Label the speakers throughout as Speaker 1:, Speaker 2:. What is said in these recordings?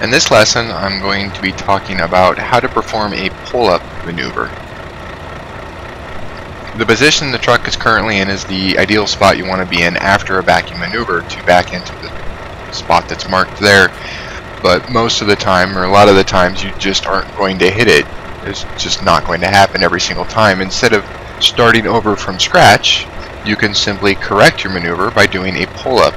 Speaker 1: In this lesson, I'm going to be talking about how to perform a pull-up maneuver. The position the truck is currently in is the ideal spot you want to be in after a backing maneuver to back into the spot that's marked there, but most of the time, or a lot of the times, you just aren't going to hit it. It's just not going to happen every single time. Instead of starting over from scratch, you can simply correct your maneuver by doing a pull-up.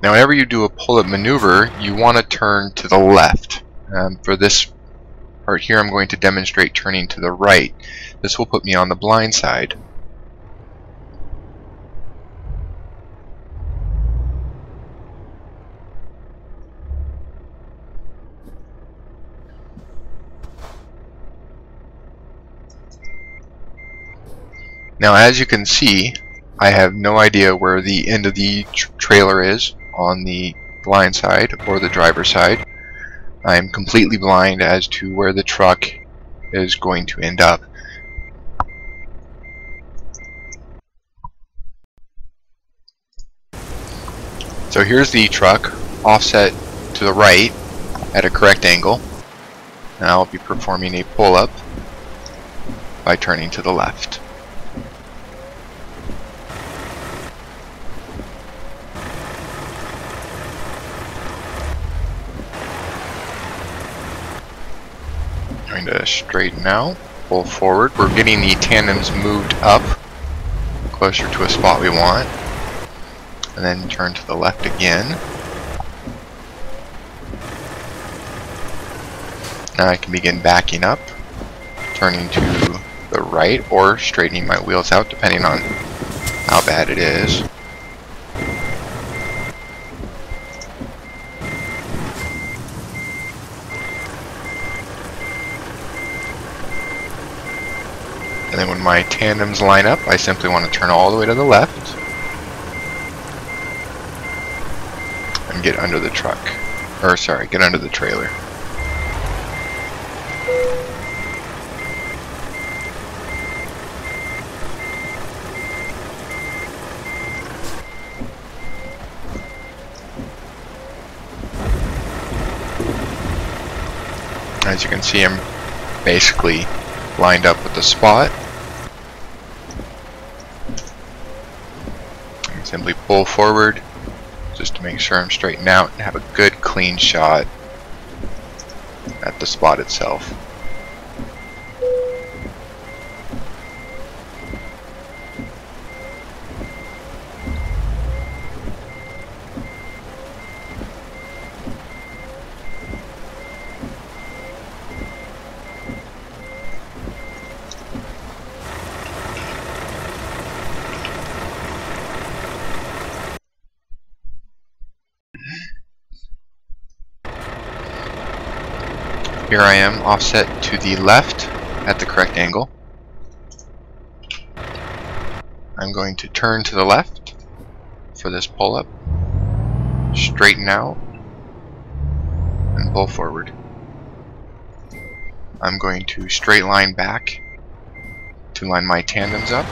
Speaker 1: Now, whenever you do a pull-up maneuver, you want to turn to the left. For this part here, I'm going to demonstrate turning to the right. This will put me on the blind side. Now, as you can see, I have no idea where the end of the trailer is on the blind side or the driver's side. I am completely blind as to where the truck is going to end up. So here's the truck offset to the right at a correct angle. Now I'll be performing a pull-up by turning to the left. Going to straighten out, pull forward. We're getting the tandems moved up closer to a spot we want, and then turn to the left again. Now I can begin backing up, turning to the right, or straightening my wheels out depending on how bad it is. And then when my tandems line up, I simply want to turn all the way to the left and get under the truck. Or sorry, get under the trailer. As you can see, I'm basically lined up with the spot. And simply pull forward just to make sure I'm straightened out and have a good clean shot at the spot itself. Here I am offset to the left at the correct angle. I'm going to turn to the left for this pull-up, straighten out, and pull forward. I'm going to straight line back to line my tandems up.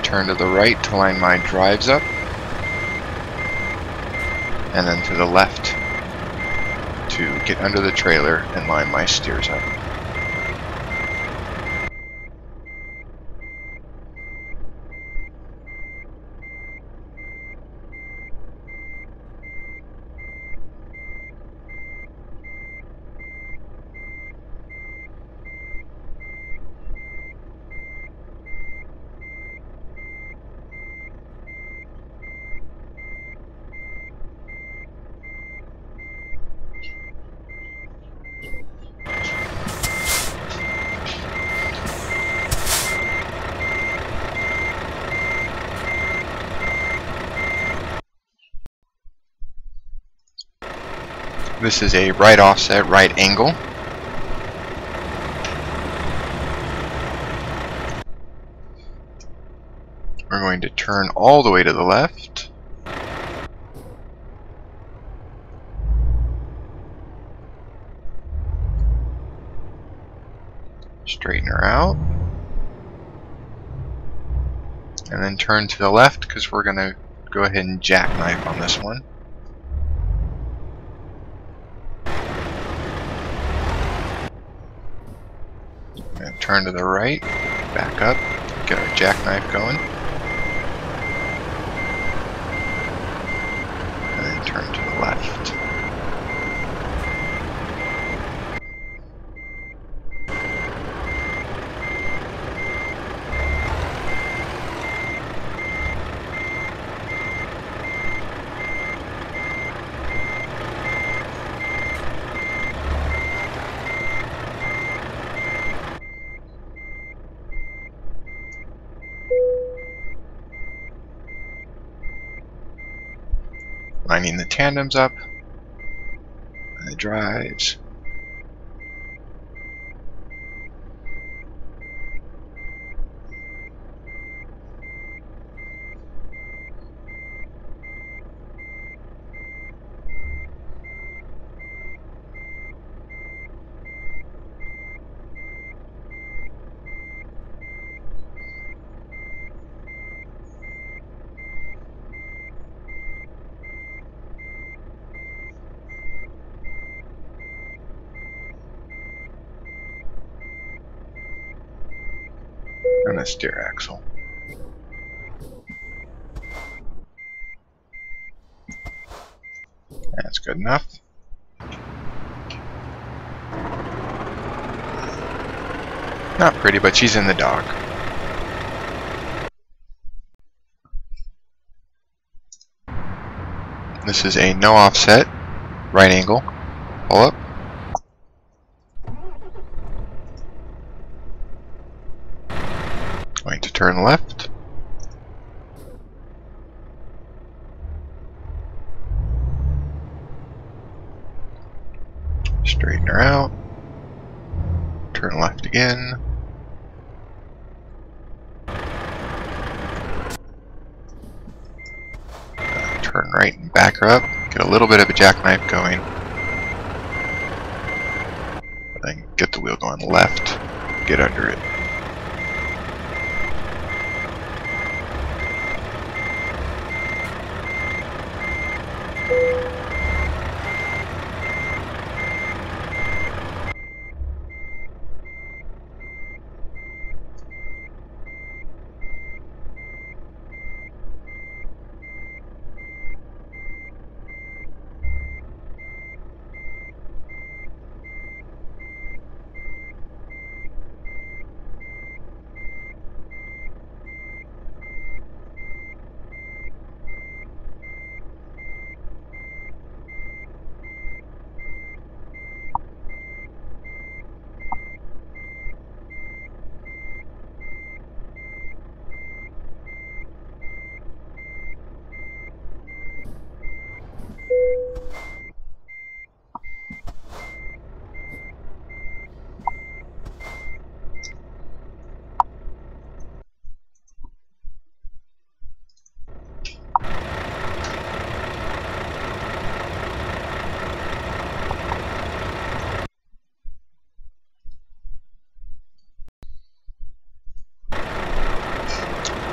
Speaker 1: Turn to the right to line my drives up, and then to the left to get under the trailer and line my steers up. This is a right offset, right angle. We're going to turn all the way to the left. Straighten her out. And then turn to the left because we're going to go ahead and jackknife on this one. And turn to the right, back up, get our jackknife going. And then turn to the left. Lining the tandems up, and the drives. And the steer axle. That's good enough. Not pretty, but she's in the dock. This is a no offset, right angle, pull up. Going to turn left. Straighten her out. Turn left again. Turn right and back her up. Get a little bit of a jackknife going. Then get the wheel going left. Get under it.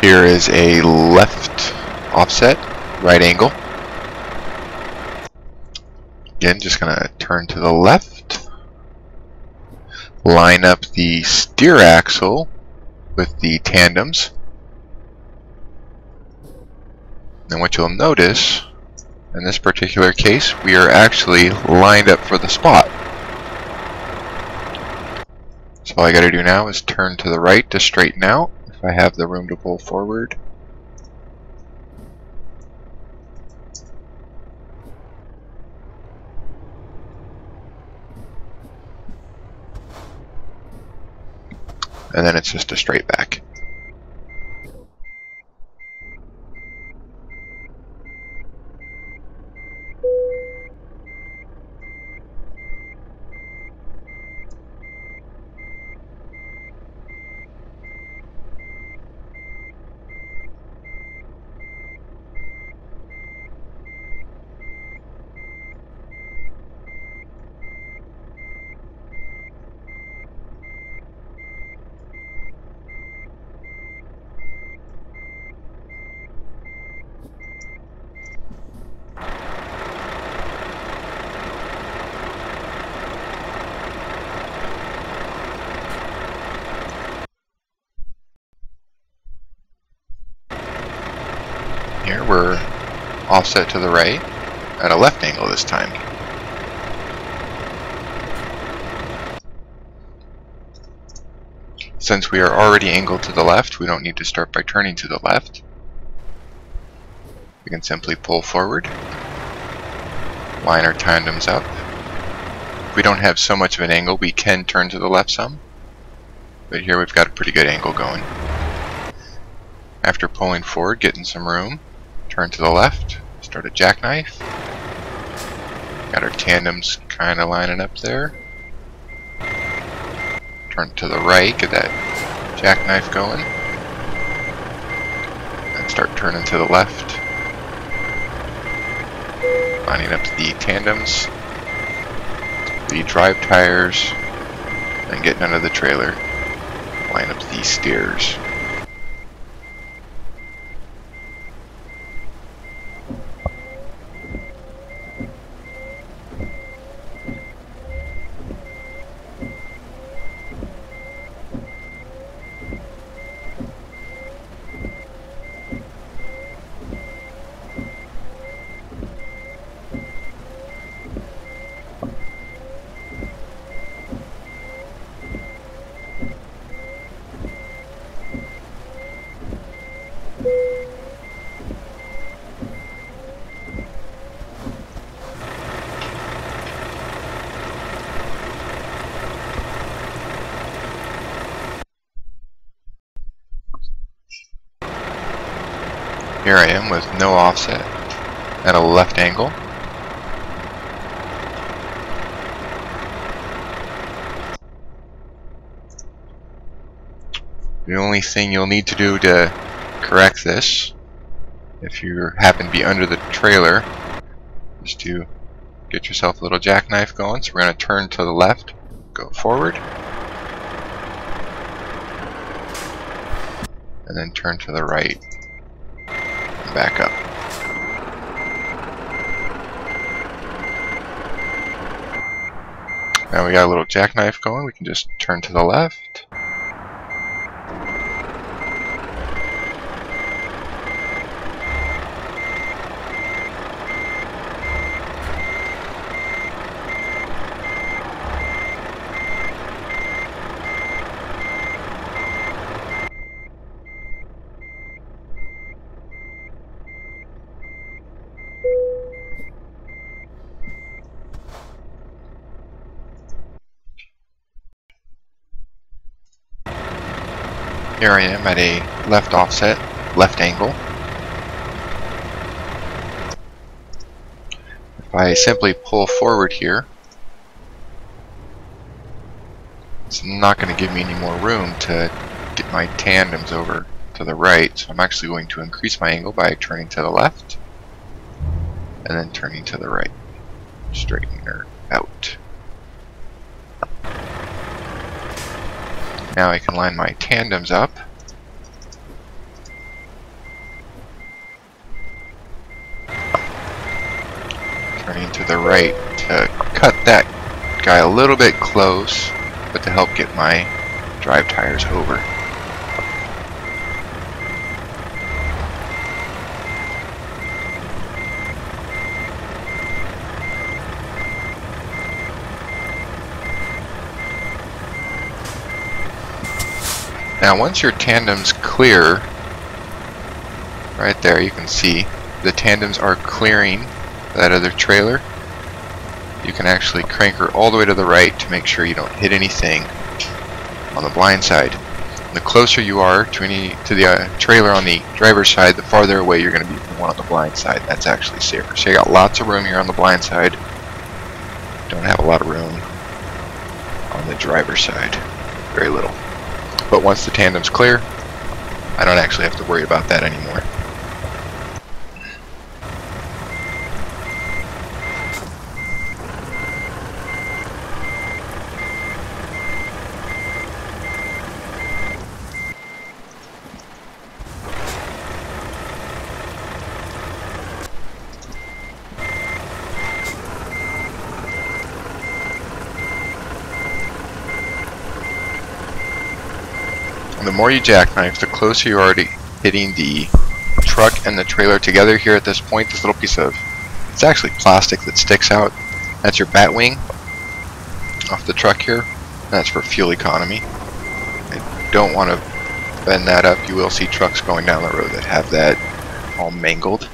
Speaker 1: Here is a left offset, right angle. Again, just going to turn to the left. Line up the steer axle with the tandems. And what you'll notice, in this particular case, we are actually lined up for the spot. So all I got to do now is turn to the right to straighten out. I have the room to pull forward. And then it's just a straight back. we're offset to the right at a left angle this time. Since we are already angled to the left, we don't need to start by turning to the left. We can simply pull forward, line our tandems up. If we don't have so much of an angle, we can turn to the left some, but here we've got a pretty good angle going. After pulling forward, getting some room, turn to the left, start a jackknife. Got our tandems kind of lining up there. Turn to the right, get that jackknife going. And start turning to the left. Lining up the tandems, the drive tires, and getting under the trailer. Line up the steers. Here I am with no offset at a left angle. The only thing you'll need to do to correct this, if you happen to be under the trailer, is to get yourself a little jackknife going. So we're going to turn to the left, go forward, and then turn to the right. Back up. Now we got a little jackknife going, we can just turn to the left. Here I am at a left offset, left angle. If I simply pull forward here, it's not going to give me any more room to get my tandems over to the right, so I'm actually going to increase my angle by turning to the left and then turning to the right, straightening her out. Now I can line my tandems up. Turning to the right to cut that guy a little bit close, but to help get my drive tires over. Now once your tandem's clear, right there you can see the tandems are clearing that other trailer. You can actually crank her all the way to the right to make sure you don't hit anything on the blind side. And the closer you are to the trailer on the driver's side, the farther away you're going to be from the one on the blind side. That's actually safer. So you got lots of room here on the blind side. Don't have a lot of room on the driver's side. Very little. But once the tandem's clear, I don't actually have to worry about that anymore. The more you jackknife, the closer you are to hitting the truck and the trailer together here at this point, this little piece of, it's actually plastic that sticks out. That's your bat wing off the truck here. That's for fuel economy. I don't want to bend that up. You will see trucks going down the road that have that all mangled.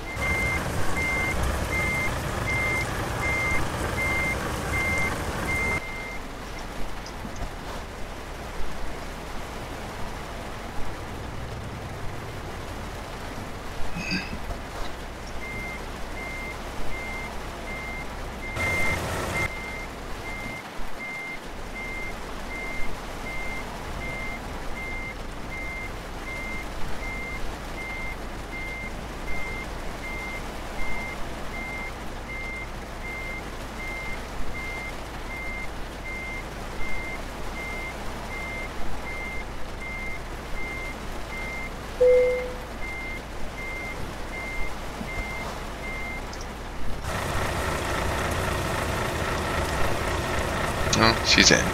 Speaker 1: Oh, she's in.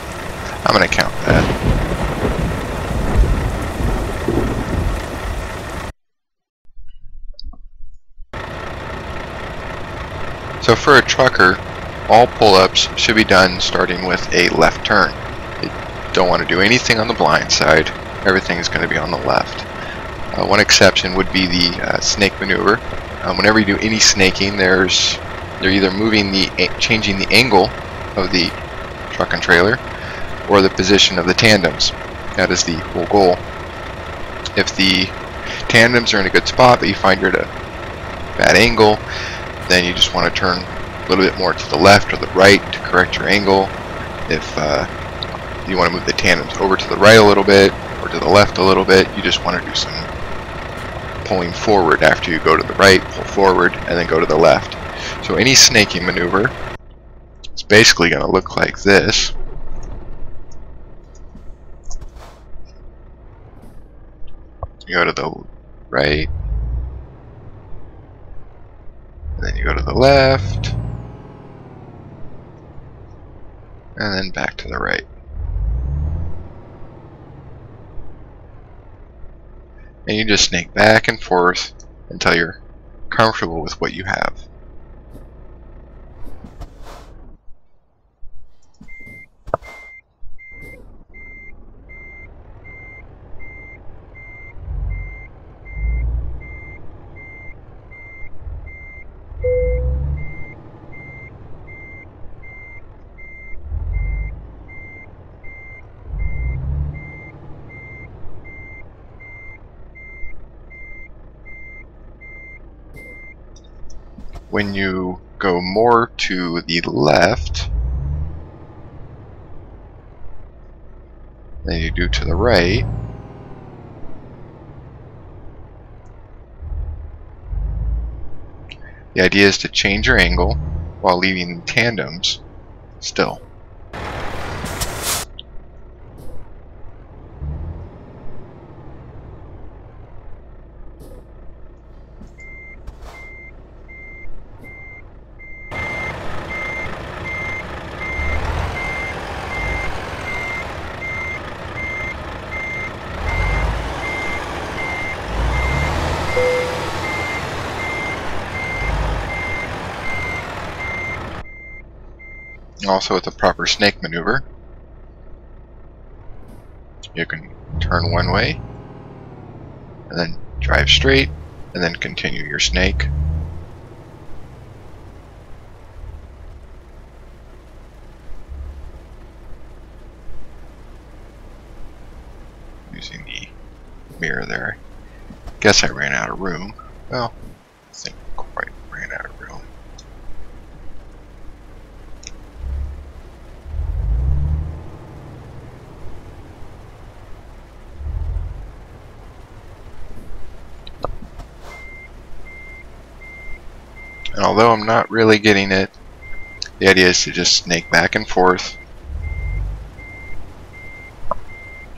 Speaker 1: I'm gonna count that. So for a trucker, all pull-ups should be done starting with a left turn. You don't want to do anything on the blind side. Everything is going to be on the left. One exception would be the snake maneuver. Whenever you do any snaking, they're either changing the angle of the truck and trailer, or the position of the tandems. That is the whole goal. If the tandems are in a good spot, but you find you're at a bad angle, then you just want to turn a little bit more to the left or the right to correct your angle. If you want to move the tandems over to the right a little bit, or to the left a little bit, you just want to do some pulling forward after you go to the right, pull forward, and then go to the left. So any snaking maneuver, it's basically going to look like this. You go to the right, and then you go to the left, and then back to the right. And you just snake back and forth until you're comfortable with what you have. When you go more to the left than you do to the right, the idea is to change your angle while leaving the tandems still. Also, with the proper snake maneuver, you can turn one way and then drive straight and then continue your snake. Using the mirror there. Guess I ran out of room. Well, I think quite ran out of room. And although I'm not really getting it, the idea is to just snake back and forth,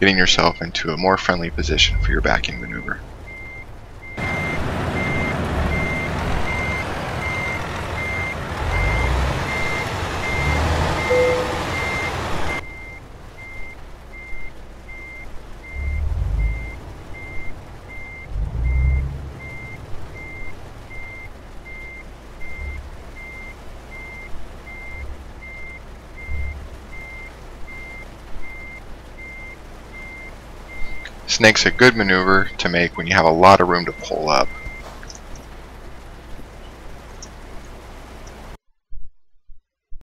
Speaker 1: getting yourself into a more friendly position for your backing maneuver. Snake's a good maneuver to make when you have a lot of room to pull up.